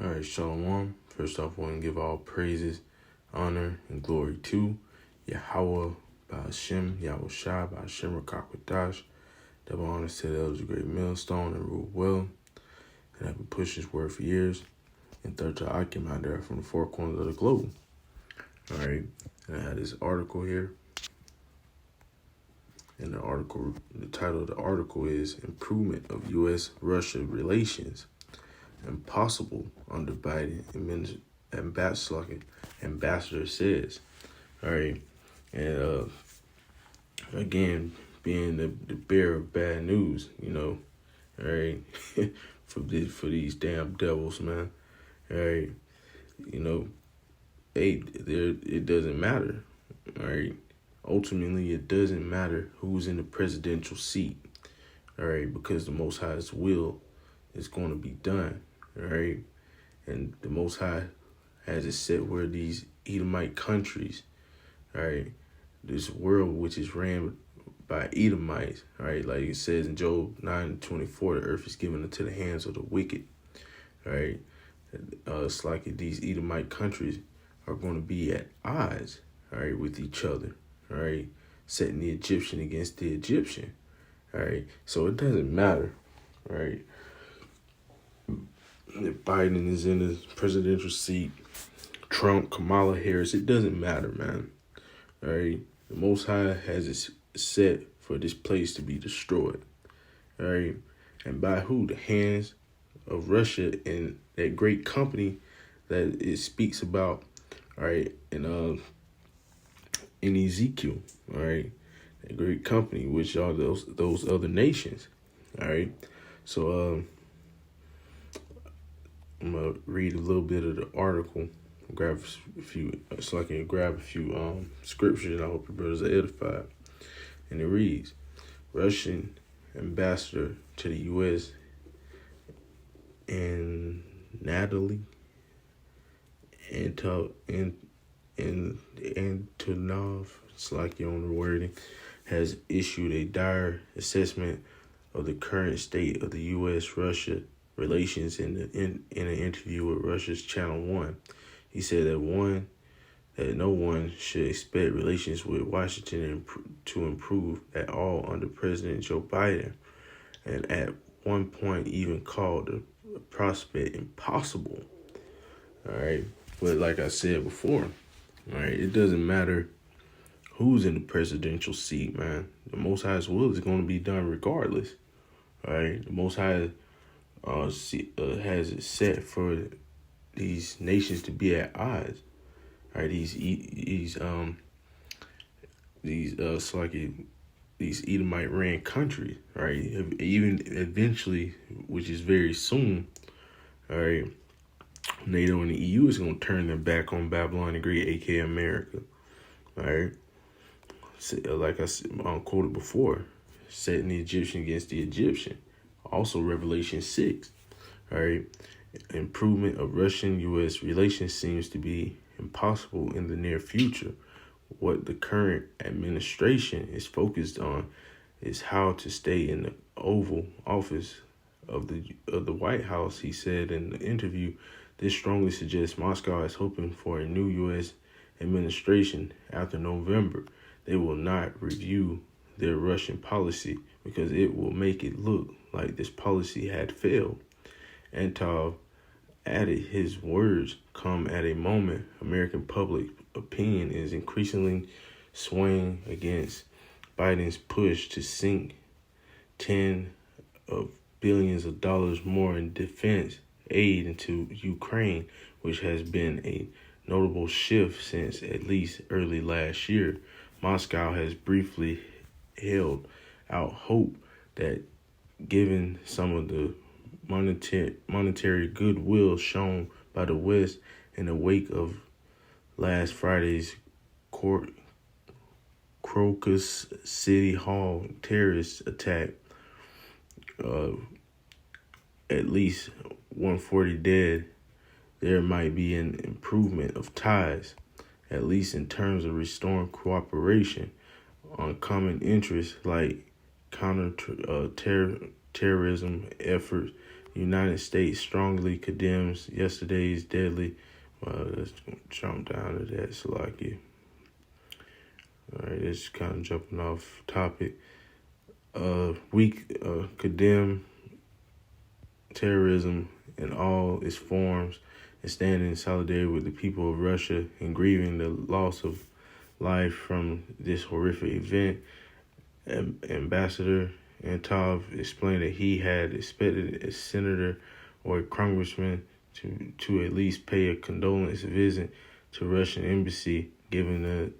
All right, Shalom. First off, I want to give all praises, honor, and glory to Yahweh, Ba'ashem, Yahweh Shai, Ba'ashem, Rakakwadash. Double honor to the elders of Great Millstone and rule well, and have been pushing this word for years. And third to Akim out there from the four corners of the globe. All right, and I had this article here. And the title of the article is Improvement of U.S.-Russia Relations Impossible under Biden ambassador says. All right. And again, being the bearer of bad news, all right, for these damn devils, man. All right. It doesn't matter. All right. Ultimately, it doesn't matter who's in the presidential seat. All right, because the Most High's will is going to be done. All right. And the Most High has it set where these Edomite countries, all right, this world which is ran by Edomites, all right, like it says in Job 9:24, the earth is given into the hands of the wicked. All right. It's like these Edomite countries are going to be at odds, all right, with each other. All right, setting the Egyptian against the Egyptian. All right, so it doesn't matter. All right. If Biden is in the presidential seat, Trump, Kamala Harris, it doesn't matter, man. All right. The Most High has it set for this place to be destroyed. All right. And by who? The hands of Russia and that great company that it speaks about. All right. And in Ezekiel. All right. A great company, which are those other nations. All right. So I'm gonna read a little bit of the article, grab a few, so I can grab a few scriptures, and I hope your brothers are edified. And it reads: Russian ambassador to the U.S. and Natalie Antonov, it's like you on the wording, has issued a dire assessment of the current state of the U.S.-Russia relations in an interview with Russia's Channel 1. He said that no one should expect relations with Washington to improve at all under President Joe Biden, and at one point even called the prospect impossible. All right. But like I said before, all right, it doesn't matter who's in the presidential seat, man. The Most High's will is going to be done regardless. All right. The Most High has it set for these nations to be at odds. All right. These Edomite ran countries, right? Even eventually, which is very soon, all right, NATO and the EU is going to turn their back on Babylon the Great, aka America. All right. Like I quoted before, setting the Egyptian against the Egyptian. Also, Revelation 6. All right. Improvement of Russian-U.S. relations seems to be impossible in the near future. What the current administration is focused on is how to stay in the Oval Office of the White House, he said in the interview. This strongly suggests Moscow is hoping for a new U.S. administration after November. They will not review their Russian policy because it will make it look like this policy had failed. Antov added his words come at a moment American public opinion is increasingly swaying against Biden's push to sink tens of billions of dollars more in defense aid into Ukraine, which has been a notable shift since at least early last year. Moscow has briefly held out hope that given some of the monetary goodwill shown by the West in the wake of last Friday's Crocus City Hall terrorist attack, at least 140 dead, there might be an improvement of ties, at least in terms of restoring cooperation on common interests like counter terrorism efforts United States strongly condemns yesterday's deadly. Let's jump down to that, Salaki. All right, it's kind of jumping off topic. We condemn terrorism in all its forms and stand in solidarity with the people of Russia in grieving the loss of life from this horrific event. Ambassador Antov explained that he had expected a senator or a congressman to at least pay a condolence visit to Russian embassy, given the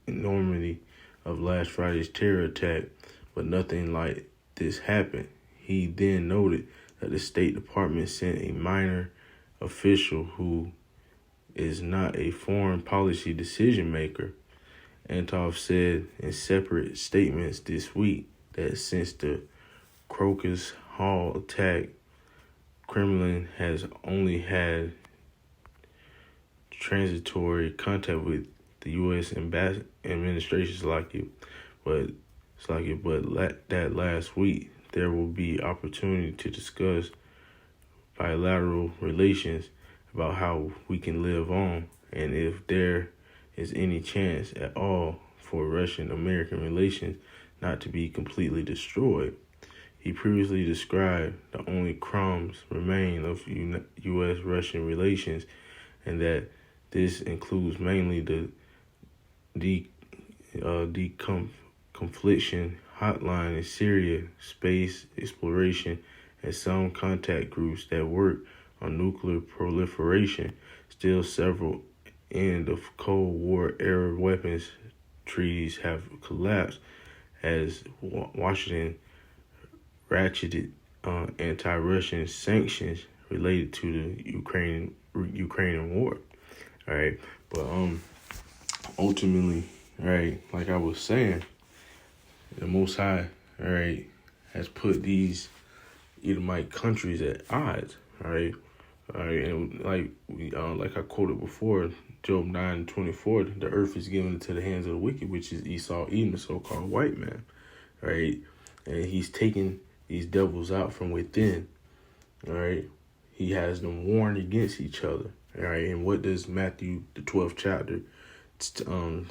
enormity of last Friday's terror attack, but nothing like this happened. He then noted that the State Department sent a minor official who is not a foreign policy decision maker. Antov said in separate statements this week that since the Crocus Hall attack, Kremlin has only had transitory contact with the U.S. administration, but that last week there will be opportunity to discuss bilateral relations about how we can live on and if there is any chance at all for Russian-American relations not to be completely destroyed. He previously described the only crumbs remain of U.S.-Russian relations, and that this includes mainly the deconfliction hotline in Syria, space exploration, and some contact groups that work on nuclear proliferation. Still, several end of Cold War era weapons treaties have collapsed as Washington ratcheted anti-Russian sanctions related to the Ukrainian war. All right, but ultimately, all right, like I was saying, the Most High, all right, has put these Edomite countries at odds. All right, and like I quoted before, Job 9:24, the earth is given into the hands of the wicked, which is Esau, Edom, the so-called white man. All right, and he's taking these devils out from within. All right, he has them warned against each other. All right, and what does Matthew the 12th chapter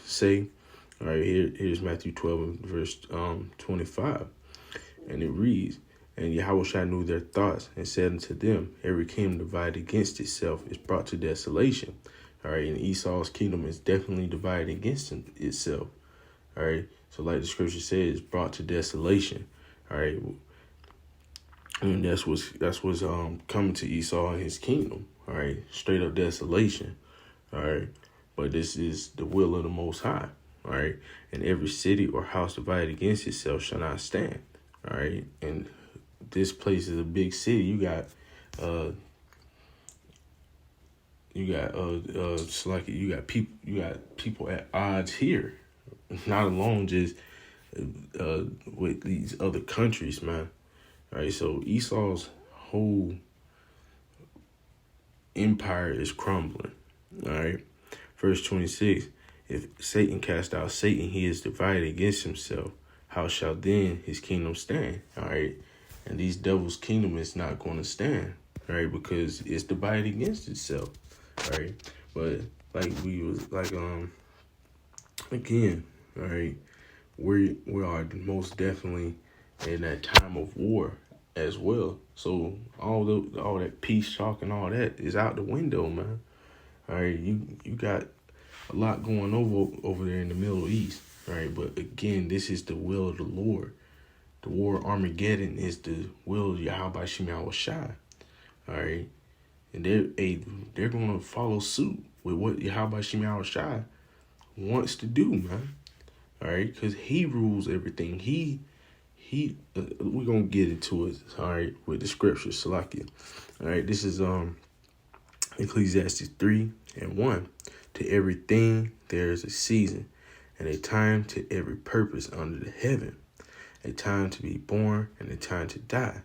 say? All right, here's Matthew 12 verse 25, and it reads, "And Yahushua knew their thoughts and said unto them, every kingdom divided against itself is brought to desolation." All right, and Esau's kingdom is definitely divided against itself. All right, so like the scripture says, brought to desolation. All right, and that's what's coming to Esau and his kingdom. All right, straight up desolation. All right, but this is the will of the Most High. All right, and every city or house divided against itself shall not stand. All right, and this place is a big city. You got people at odds here, not alone just with these other countries, man. All right, so Esau's whole empire is crumbling. All right, verse 26, if Satan cast out Satan, he is divided against himself. How shall then his kingdom stand? All right, and these devils' kingdom is not going to stand, right? Because it's divided against itself, right? But again, all right, we are most definitely in that time of war as well. So all that peace talk and all that is out the window, man. All right, you got a lot going over there in the Middle East, right? But again, this is the will of the Lord. The war of Armageddon is the will of Yahweh Shem Yahushai. All right, and they're gonna follow suit with what Yahweh Shem Yahushai wants to do, man. All right, because he rules everything. We're gonna get into it. All right, with the scriptures, Salakia. All right, this is Ecclesiastes 3:1. To everything there is a season, and a time to every purpose under the heaven. A time to be born and a time to die.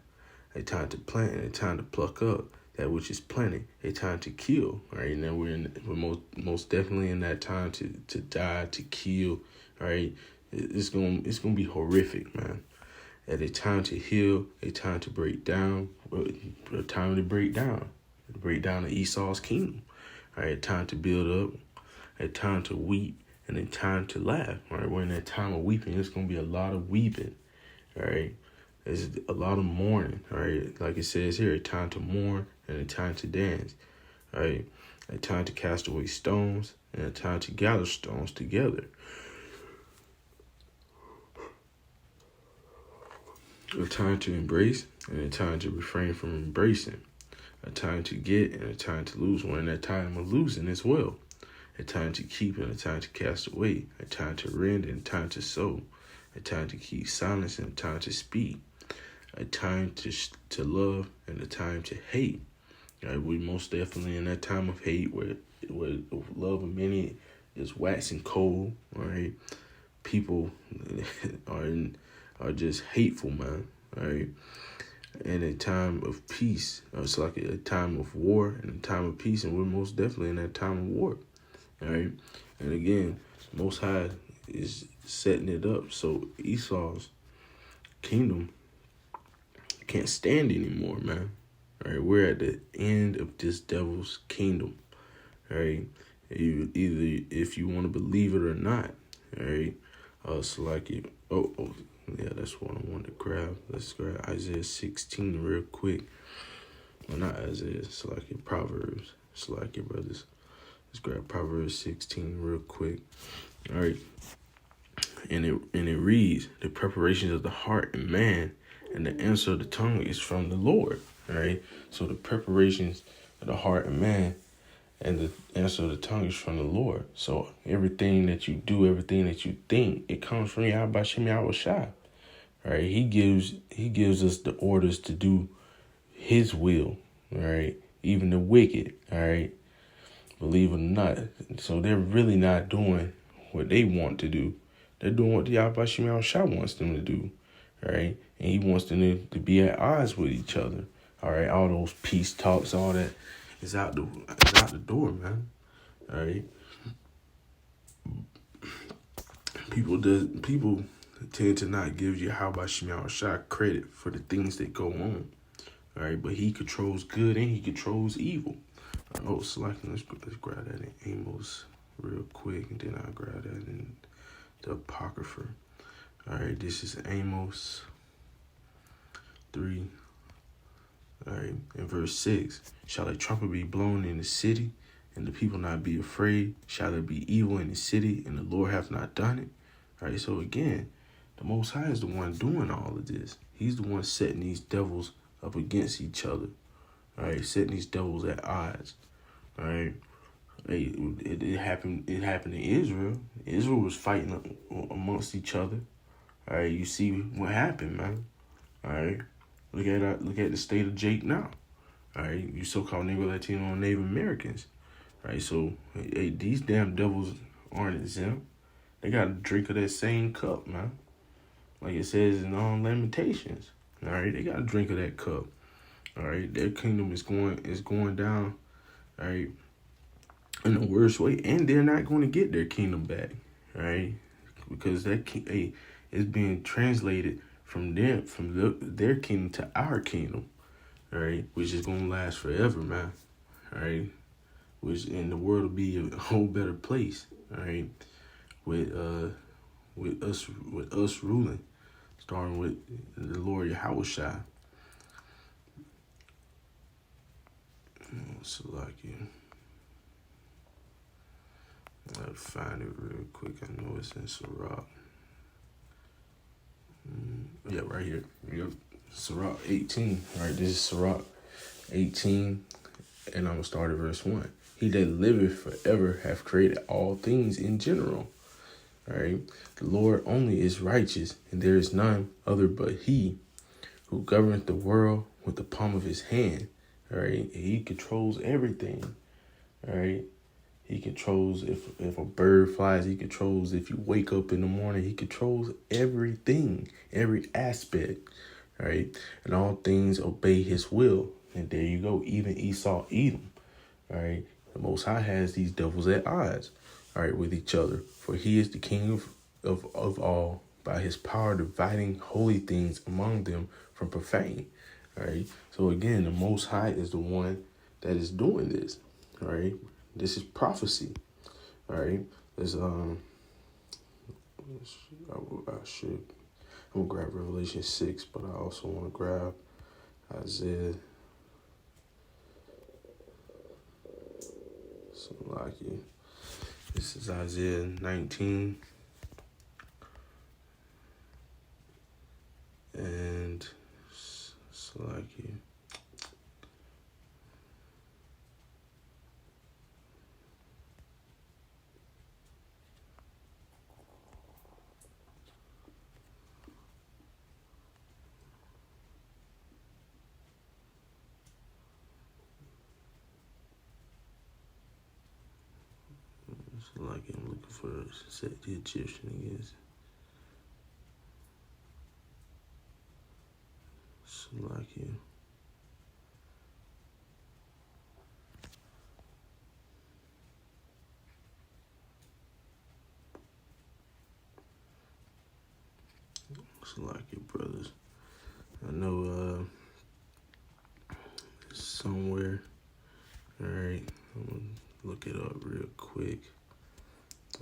A time to plant and a time to pluck up that which is planted. A time to kill. All right, now we're most definitely in that time to die, to kill. All right, it's gonna be horrific, man. At a time to heal, a time to break down, a time to break down of Esau's kingdom. All right, a time to build up, a time to weep, and a time to laugh. All right, we're in that time of weeping. There's going to be a lot of weeping. All right, there's a lot of mourning. All right, like it says here, a time to mourn and a time to dance. All right, a time to cast away stones and a time to gather stones together. A time to embrace and a time to refrain from embracing. A time to get and a time to lose. We're in that time of losing as well. A time to keep and a time to cast away. A time to rend and a time to sow. A time to keep silence and a time to speak. A time to love and a time to hate. Right, we most definitely in that time of hate where love of many is waxing cold. Right, people are just hateful, man. All right. And a time of peace. It's like a time of war and a time of peace, and we're most definitely in that time of war. All right. And again, Most High is setting it up so Esau's kingdom can't stand anymore, man. All right. We're at the end of this devil's kingdom. All right. Either if you want to believe it or not. All right. So like it. Yeah, that's what I wanted to grab. Let's grab Isaiah 16 real quick. Well, not Isaiah. It's like it, Proverbs. It's like it, brothers. Let's grab Proverbs 16 real quick. All right. And it reads, the preparations of the heart and man, and the answer of the tongue is from the Lord. All right. So the preparations of the heart and man, and the answer of the tongue is from the Lord. So everything that you do, everything that you think, it comes from Yahweh Shem Yahweh Shai. All right, he gives us the orders to do his will. All right, even the wicked. All right, believe it or not. So they're really not doing what they want to do. They're doing what the Yahweh Shem Yahweh Shai wants them to do. All right, and he wants them to be at odds with each other. All right, all those peace talks, all that is out the door, man. All right, people tend to not give Yahweh Shem Yahweh Shai credit for the things that go on. All right, but he controls good and he controls evil. So let's grab that in Amos real quick, and then I'll grab that in the Apocrypha. All right, this is Amos 3. All right, in verse 6, shall a trumpet be blown in the city, and the people not be afraid? Shall there be evil in the city, and the Lord hath not done it? All right, so again, the Most High is the one doing all of this. He's the one setting these devils up against each other. All right, setting these devils at odds. All right, it happened. It happened in Israel. Israel was fighting amongst each other. All right, you see what happened, man. All right, look at the state of Jake now. All right, you so-called Negro, Latino, and Native Americans. All right, so hey, these damn devils aren't exempt. They got to drink of that same cup, man. Like it says in Lamentations. All right, they got to drink of that cup. All right, their kingdom is going down. All right, in the worst way, and they're not going to get their kingdom back. All right, because it's being translated from their kingdom to our kingdom. All right, which is going to last forever, man. All right, and the world will be a whole better place. All right, with us ruling, starting with the Lord Yahweh Shai. I'll find it real quick. I know it's in Sirach. Yeah, right here. Yep. Sirach 18. All right, this is Sirach 18, and I'm going to start at verse 1. He that liveth forever hath created all things in general. All right. The Lord only is righteous, and there is none other but he, who governeth the world with the palm of his hand. All right. He controls everything. All right. He controls if a bird flies. He controls if you wake up in the morning. He controls everything, every aspect. All right. And all things obey his will. And there you go. Even Esau, Edom. All right. The Most High has these devils at odds. All right. With each other. For he is the king of all by his power dividing holy things among them from profane. All right. So again, the Most High is the one that is doing this. All right. This is prophecy. All right. There's I should. I'm gonna grab Revelation 6, but I also want to grab Isaiah. Something like it. This is Isaiah 19. And Salaki. Salaki, I'm looking for set the Egyptian against. Salaki. Salaki, brothers. I know somewhere. Alright. I'm gonna look it up real quick.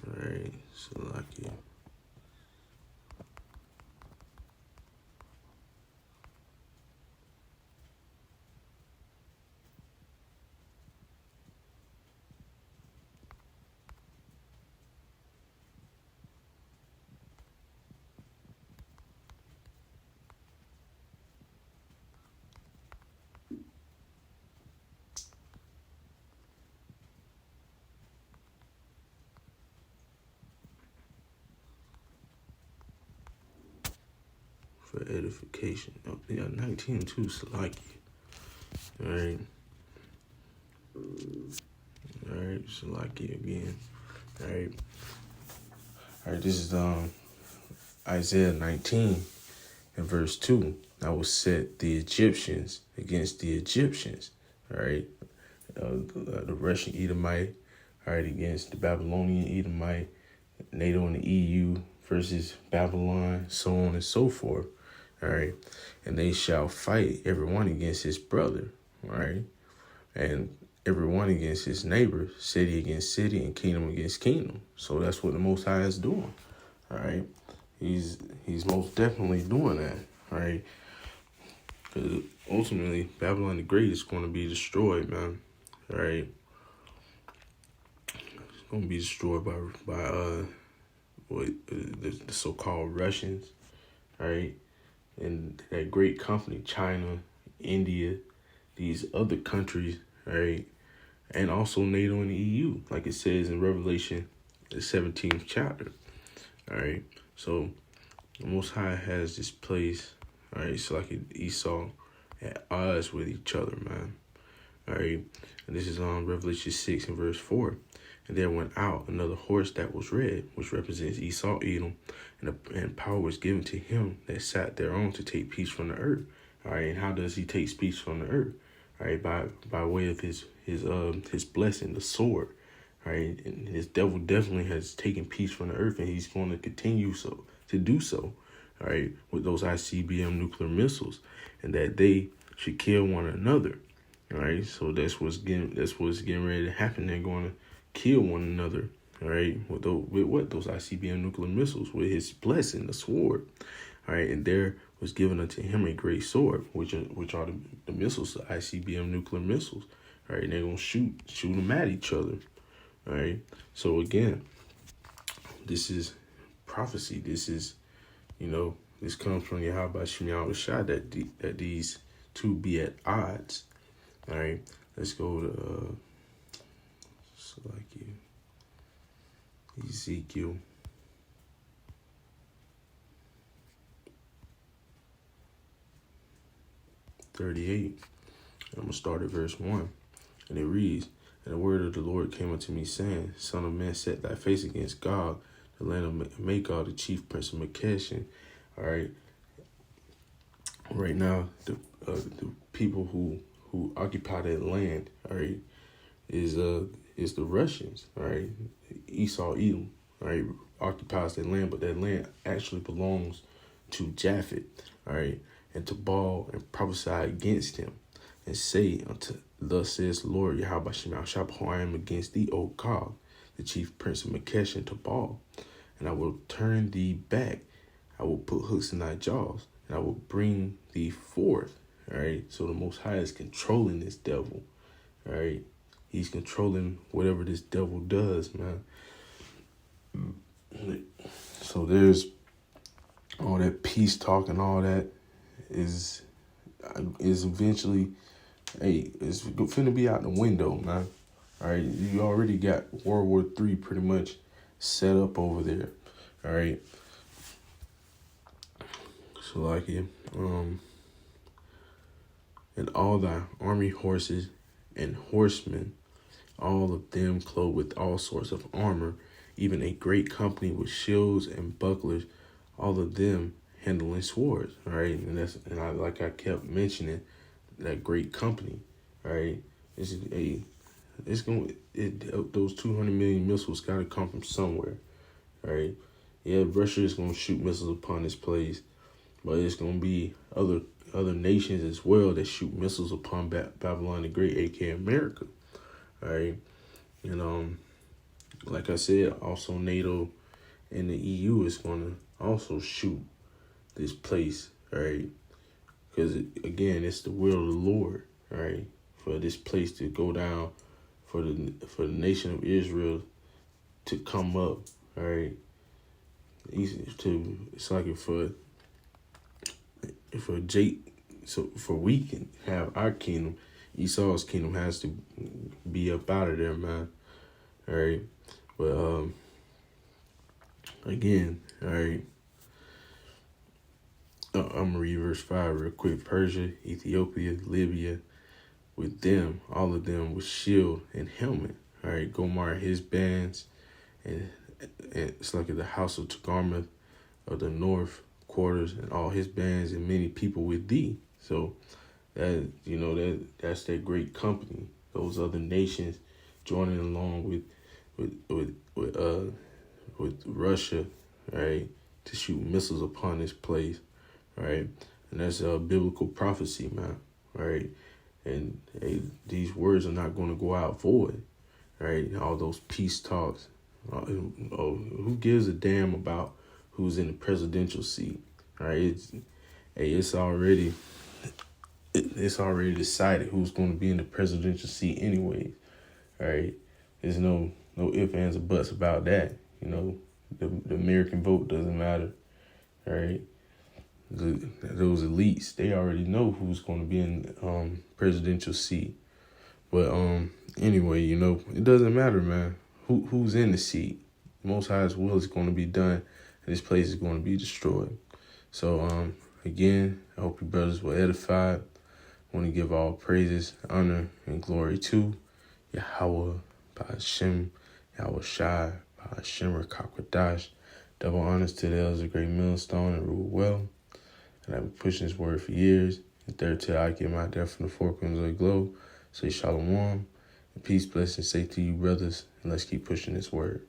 Alright, Salaki. For edification. Oh, yeah, 19 too, Salaki. Alright. Alright, Salaki again. Alright. Alright, this is Isaiah 19 and verse 2. I will set the Egyptians against the Egyptians. Alright. The Russian Edomite, alright, against the Babylonian Edomite, NATO and the EU versus Babylon, so on and so forth. All right. And they shall fight everyone against his brother. All right. And everyone against his neighbor, city against city, and kingdom against kingdom. So that's what the Most High is doing. All right. He's most definitely doing that. All right. Because ultimately, Babylon the Great is going to be destroyed, man. All right. It's going to be destroyed by the so-called Russians. All right. And that great company, China, India, these other countries, right? And also NATO and the EU, like it says in Revelation, the 17th chapter. All right. So the Most High has this place, all right, so like Esau at odds with each other, man. All right. And this is on Revelation 6 and verse 4. And there went out another horse that was red, which represents Esau, Edom, and power was given to him that sat thereon to take peace from the earth. All right, and how does he take peace from the earth? All right, by way of his blessing, the sword. All right, and his devil definitely has taken peace from the earth, and he's going to continue to do so. All right, with those ICBM nuclear missiles, and that they should kill one another. All right, so that's what's getting ready to happen. They're going to kill one another, all right, with those ICBM nuclear missiles, with his blessing, the sword, all right, and there was given unto him a great sword, which are the missiles, the ICBM nuclear missiles, all right, and they're gonna shoot them at each other, all right. So again, this is prophecy. This is, this comes from Yahweh Shemiah Shah that these two be at odds, all right. Let's go to Ezekiel 38. I'm going to start at verse 1. And it reads, And the word of the Lord came unto me, saying, Son of man, set thy face against Gog, the land of Magog, the chief prince of Mekashin. All right. Right now, the people who occupy that land, all right, is the Russians, all right, Esau, Edom, all right, occupies that land, but that land actually belongs to Japhet, all right, and to Baal, and prophesy against him, and say unto, thus says the Lord Yahweh Shemel, I am against thee, O Gog, the chief prince of Makesh, and to Baal, and I will turn thee back. I will put hooks in thy jaws, and I will bring thee forth. All right. So the Most High is controlling this devil. All right. He's controlling whatever this devil does, man. So there's all that peace talk and all that is eventually, hey, it's finna be out the window, man. All right. You already got World War III pretty much set up over there. All right. So like it, and all thy army horses and horsemen, all of them clothed with all sorts of armor, even a great company with shields and bucklers, all of them handling swords. All right, and I like I kept mentioning that great company. All right, those 200 million missiles got to come from somewhere. All right, yeah, Russia is gonna shoot missiles upon this place, but it's gonna be other nations as well that shoot missiles upon Babylon the Great, aka America. All right, and like I said, also NATO and the EU is gonna also shoot this place. All right, because again, it's the will of the Lord. All right, for this place to go down, for the nation of Israel to come up. All right, it's like for Jake, so for we can have our kingdom, Esau's kingdom has to be up out of there, man. All right, but again, all right, I'm gonna read verse 5 real quick. Persia, Ethiopia, Libya, with them, all of them with shield and helmet. All right, Gomar, his bands, and it's like the house of Togarmah of the north quarters, and all his bands, and many people with thee. So that's that great company. Those other nations joining along with Russia, right, to shoot missiles upon this place, right, and that's a biblical prophecy, man, right, and these words are not going to go out void, right. All those peace talks. Who gives a damn about who's in the presidential seat? All right, it's already decided who's going to be in the presidential seat anyway. All right, there's no ifs, ands, or buts about that. The American vote doesn't matter. All right, those elites, they already know who's going to be in presidential seat. But anyway, it doesn't matter, man. Who's in the seat? Most High's will is going to be done, and this place is going to be destroyed. So again, I hope you brothers were edified. I want to give all praises, honor, and glory to Yahweh, Ba'ashem, Yahweh Shai, Ba'ashem, Rakakwadash. Double honors to the elders of Great Millstone and rule well. And I've been pushing this word for years. And third till I get my death from the four corners of the globe. Say shalom, and peace, blessings, say to you brothers, and let's keep pushing this word.